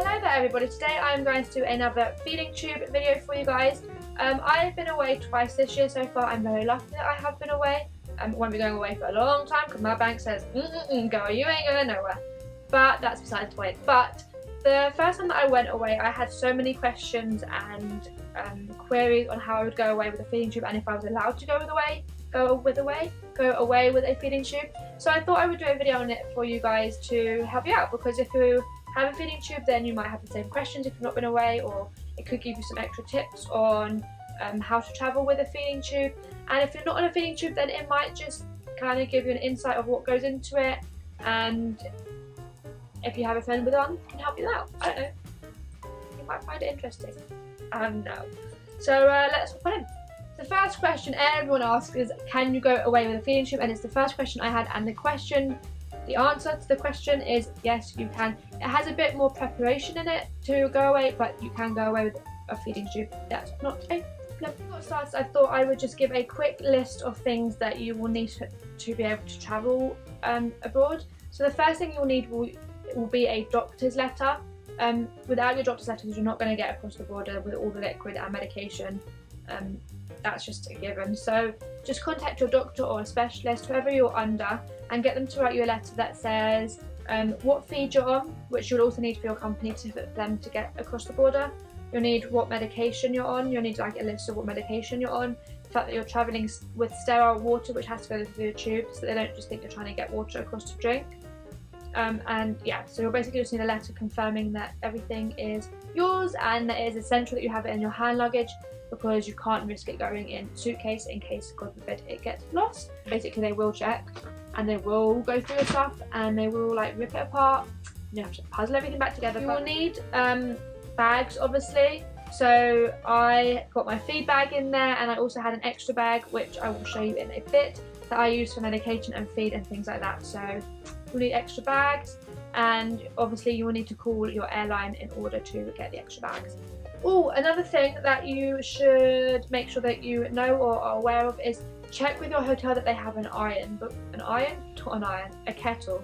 Hello there everybody, today I'm going to do another feeding tube video for you guys. I've been away twice this year so far. I'm very lucky that I have been away. I won't be going away for a long time because my bank says, girl, you ain't going nowhere. But that's besides the point. But the first time that I went away, I had so many questions and queries on how I would go away with a feeding tube and if I was allowed to go away with a feeding tube. So I thought I would do a video on it for you guys to help you out, because if you have a feeding tube then you might have the same questions if you've not been away, or it could give you some extra tips on how to travel with a feeding tube. And if you're not on a feeding tube then it might just kind of give you an insight of what goes into it, and if you have a friend with one, it can help you out. I don't know, you might find it interesting. No. So let's hop in. The first question everyone asks is, can you go away with a feeding tube? And it's the first question I had, and the answer to the question is yes, you can. It has a bit more preparation in it to go away, but you can go away with a feeding tube. That's not a problem. Before it starts, I thought I would just give a quick list of things that you will need to be able to travel abroad. So the first thing you'll need will be a doctor's letter. Without your doctor's letters, you're not going to get across the border with all the liquid and medication. That's just a given. So just contact your doctor or a specialist, whoever you're under, and get them to write you a letter that says what feed you're on, which you'll also need for your company for them to get across the border. You'll need what medication you're on. You'll need like a list of what medication you're on. The fact that you're travelling with sterile water, which has to go through the tube, so they don't just think you're trying to get water across to drink. And yeah, so you'll basically just need a letter confirming that everything is yours and that it is essential that you have it in your hand luggage, because you can't risk it going in a suitcase in case, God forbid, it gets lost. Basically they will check and they will go through your stuff and they will like rip it apart. You have to puzzle everything back together. You will need bags, obviously. So I got my feed bag in there, and I also had an extra bag which I will show you in a bit that I use for medication and feed and things like that. So you'll need extra bags, and obviously you will need to call your airline in order to get the extra bags. Oh, another thing that you should make sure that you know or are aware of is check with your hotel that they have an iron. But a kettle.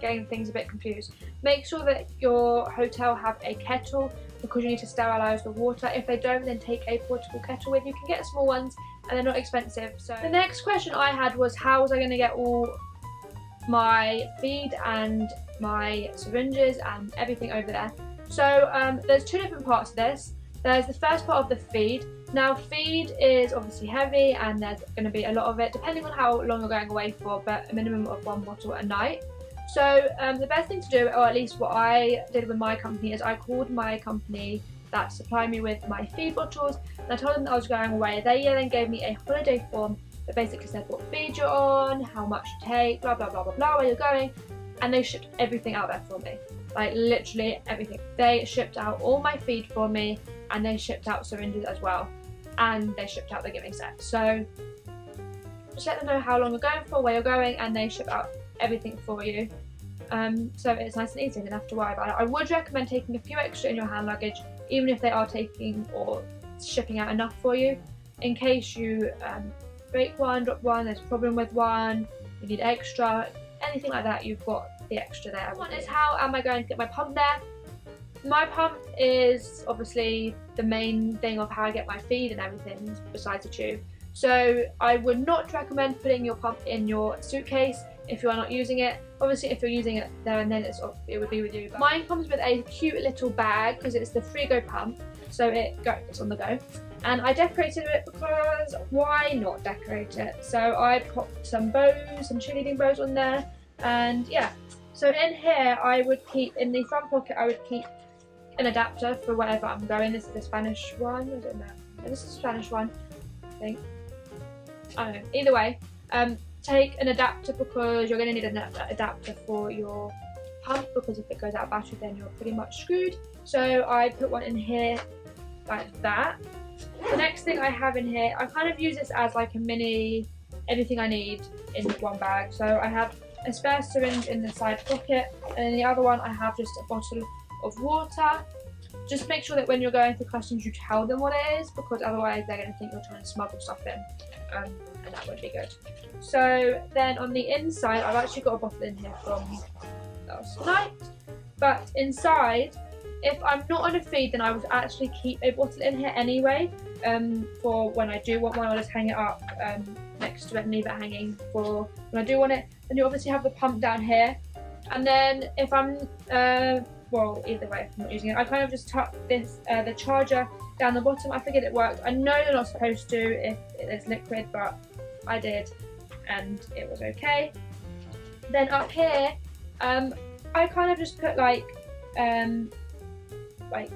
Getting things a bit confused. Make sure that your hotel have a kettle, because you need to sterilise the water. If they don't, then take a portable kettle with you. You can get small ones and they're not expensive. So the next question I had was, how was I going to get all my feed and my syringes and everything over there? So there's two different parts to this. There's the first part of the feed. Now feed is obviously heavy and there's going to be a lot of it depending on how long you're going away for, but a minimum of 1 bottle a night. So the best thing to do, or at least what I did with my company, is I called my company that supplied me with my feed bottles and I told them that I was going away. They then gave me a holiday form that basically said what feed you're on, how much you take, blah blah blah blah blah, where you're going, and they shipped everything out there for me. Like literally everything. They shipped out all my feed for me, and they shipped out syringes as well, and they shipped out the giving set. So just let them know how long you're going for, where you're going, and they ship out everything for you. So it's nice and easy, you don't have to worry about it. I would recommend taking a few extra in your hand luggage, even if they are taking or shipping out enough for you, in case you break one, drop one, there's a problem with one, you need extra, anything like that, you've got the extra there. One is, how am I going to get my pump there? My pump is obviously the main thing of how I get my feed and everything besides the tube. So I would not recommend putting your pump in your suitcase if you are not using it. Obviously if you're using it there and then it would be with you. But mine comes with a cute little bag because it's the Frigo pump, so it's on the go. And I decorated it because why not decorate it? So I popped some bows, some cheerleading bows on there, and yeah. So in here I would keep, in the front pocket I would keep an adapter for wherever I'm going. This is the Spanish one, I don't know. No, this is the Spanish one, I think. I don't know. Either way, take an adapter because you're going to need an adapter for your pump, because if it goes out of battery then you're pretty much screwed. So I put one in here like that. The next thing I have in here, I kind of use this as like a mini everything I need in one bag. So I have a spare syringe in the side pocket, and in the other one I have just a bottle of water. Just make sure that when you're going through customs you tell them what it is, because otherwise they're going to think you're trying to smuggle stuff in, and that wouldn't be good. So then on the inside, I've actually got a bottle in here from last night, but inside if I'm not on a feed, then I would actually keep a bottle in here anyway, for when I do want one. I'll just hang it up next to it and leave it hanging for when I do want it. Then you obviously have the pump down here, and then if I'm well, either way, if I'm not using it, I kind of just tuck this the charger down the bottom. I figured it worked. I know you're not supposed to if it's liquid, but I did and it was okay. Then up here, I kind of just put like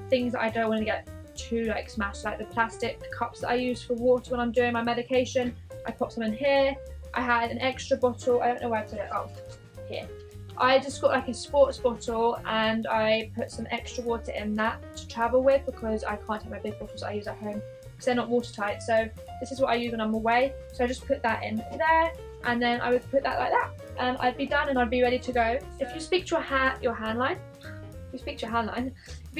things that I don't want to get too like smashed, like the plastic cups that I use for water when I'm doing my medication. I pop some in here. I had an extra bottle, I don't know where I put it, oh, here. I just got like a sports bottle and I put some extra water in that to travel with, because I can't take my big bottles that I use at home because they're not watertight. So this is what I use when I'm away. So I just put that in there, and then I would put that like that, and I'd be done and I'd be ready to go. If you speak to your handline, if you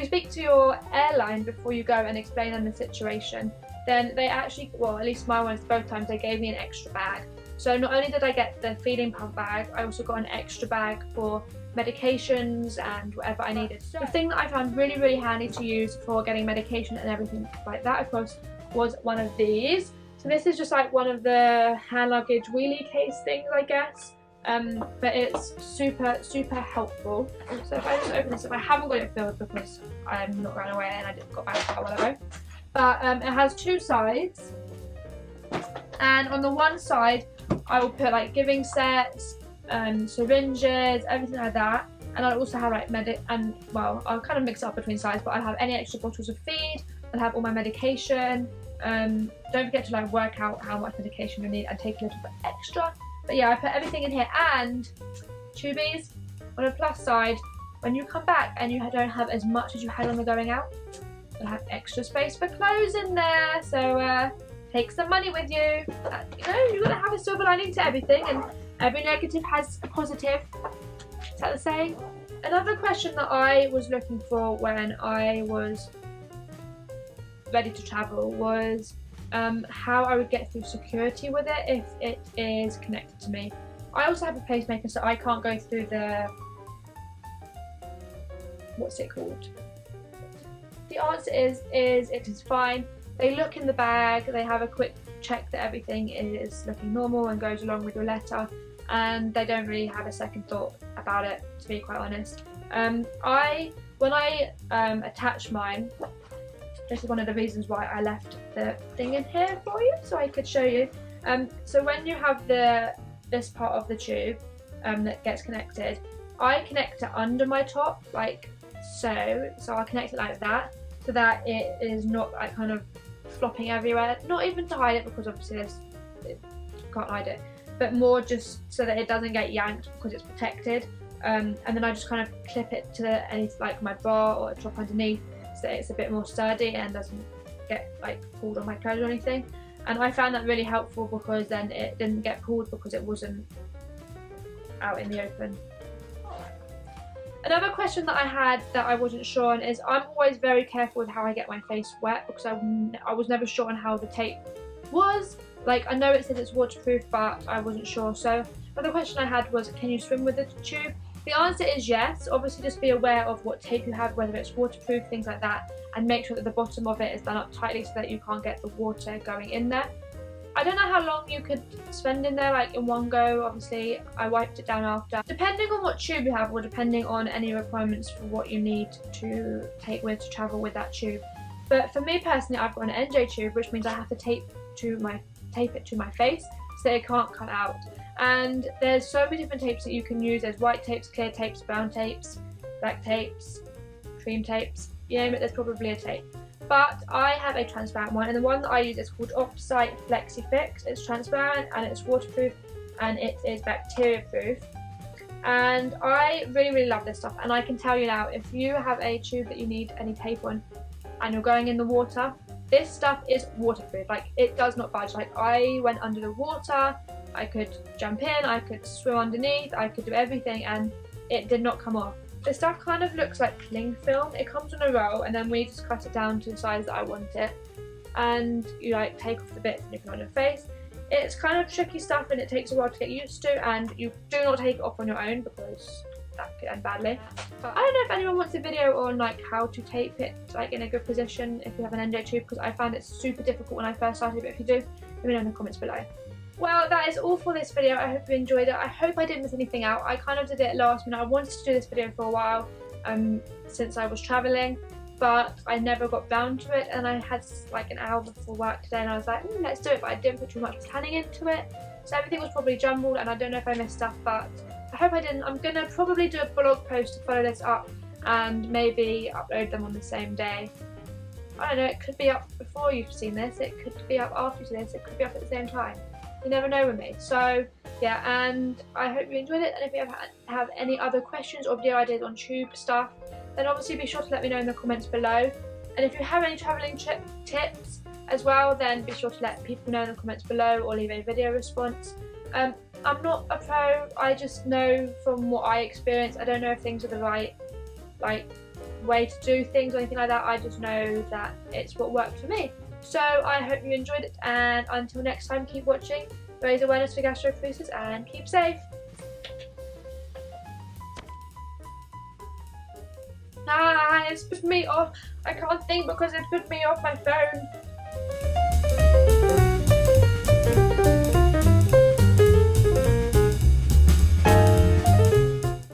speak to your airline before you go and explain them the situation, then they actually, well, at least my ones, both times they gave me an extra bag. So not only did I get the feeding pump bag, I also got an extra bag for medications and whatever I needed. The thing that I found really, really handy to use for getting medication and everything like that, of course, was one of these. So this is just like one of the hand luggage wheelie case things, I guess. But it's super, super helpful. So if I just open this up, I haven't got it filled because I'm not ran away and I just got back a while ago. But it has two sides, and on the one side I will put like giving sets, syringes, everything like that, and I'll also have like I'll kind of mix it up between sides, but I'll have any extra bottles of feed, I'll have all my medication. Don't forget to like work out how much medication you need and take a little bit extra. But yeah, I put everything in here. And tubies, on a plus side, when you come back and you don't have as much as you had on the going out, you'll have extra space for clothes in there. So take some money with you. You know, you've got to have a silver lining to everything, and every negative has a positive. Is that the saying? Another question that I was looking for when I was ready to travel was how I would get through security with it if it is connected to me. I also have a pacemaker, so I can't go through the, what's it called? The answer is it is fine. They look in the bag, they have a quick check that everything is looking normal and goes along with your letter, and they don't really have a second thought about it, to be quite honest. When I attached mine, this is one of the reasons why I left the thing in here for you, so I could show you. So when you have this part of the tube that gets connected, I connect it under my top, like so. So I'll connect it like that, so that it is not like kind of flopping everywhere. Not even to hide it, because obviously you can't hide it, but more just so that it doesn't get yanked because it's protected. And then I just kind of clip it to any, like my bra or a top underneath, so that it's a bit more sturdy and doesn't get like pulled on my clothes or anything. And I found that really helpful, because then it didn't get pulled because it wasn't out in the open. Another question that I had that I wasn't sure on is, I'm always very careful with how I get my face wet, because I was never sure on how the tape was. Like, I know it says it's waterproof, but I wasn't sure. So another question I had was, can you swim with the tube? The answer is yes. Obviously just be aware of what tape you have, whether it's waterproof, things like that, and make sure that the bottom of it is done up tightly so that you can't get the water going in there. I don't know how long you could spend in there, like in one go. Obviously I wiped it down after. Depending on what tube you have, or depending on any requirements for what you need to take with to travel with that tube. But for me personally, I've got an NJ tube, which means I have to tape it to my face so it can't cut out. And there's so many different tapes that you can use. There's white tapes, clear tapes, brown tapes, black tapes, cream tapes, you name it, there's probably a tape. But I have a transparent one, and the one that I use is called Offsite Flexi Fix. It's transparent and it's waterproof and it is bacteria proof. And I really, really love this stuff. And I can tell you now, if you have a tube that you need any tape on and you're going in the water, this stuff is waterproof. Like, it does not budge. Like, I went under the water, I could jump in, I could swim underneath, I could do everything, and it did not come off. The stuff kind of looks like cling film. It comes on a roll, and then we just cut it down to the size that I want it. And you like take off the bits and you put it on your face. It's kind of tricky stuff and it takes a while to get used to, and you do not take it off on your own, because that could end badly. But I don't know if anyone wants a video on like how to tape it like in a good position if you have an NJ tube, because I found it super difficult when I first started, but if you do, let me know in the comments below. Well, that is all for this video. I hope you enjoyed it. I hope I didn't miss anything out. I kind of did it last minute. I wanted to do this video for a while since I was travelling, but I never got down to it, and I had like an hour before work today and I was like, let's do it, but I didn't put too much planning into it, so everything was probably jumbled and I don't know if I missed stuff, but I hope I didn't. I'm going to probably do a blog post to follow this up and maybe upload them on the same day. I don't know, it could be up before you've seen this, it could be up after you've seen this, it could be up at the same time. You never know with me. So yeah, and I hope you enjoyed it, and if you have any other questions or video ideas on tube stuff, then obviously be sure to let me know in the comments below. And if you have any travelling tips as well, then be sure to let people know in the comments below or leave a video response. I'm not a pro, I just know from what I experienced. I don't know if things are the right way to do things or anything like that. I just know that it's what worked for me. So I hope you enjoyed it, and until next time, keep watching, raise awareness for gastroparesis, and keep safe. It's put me off. I can't think because it put me off my phone.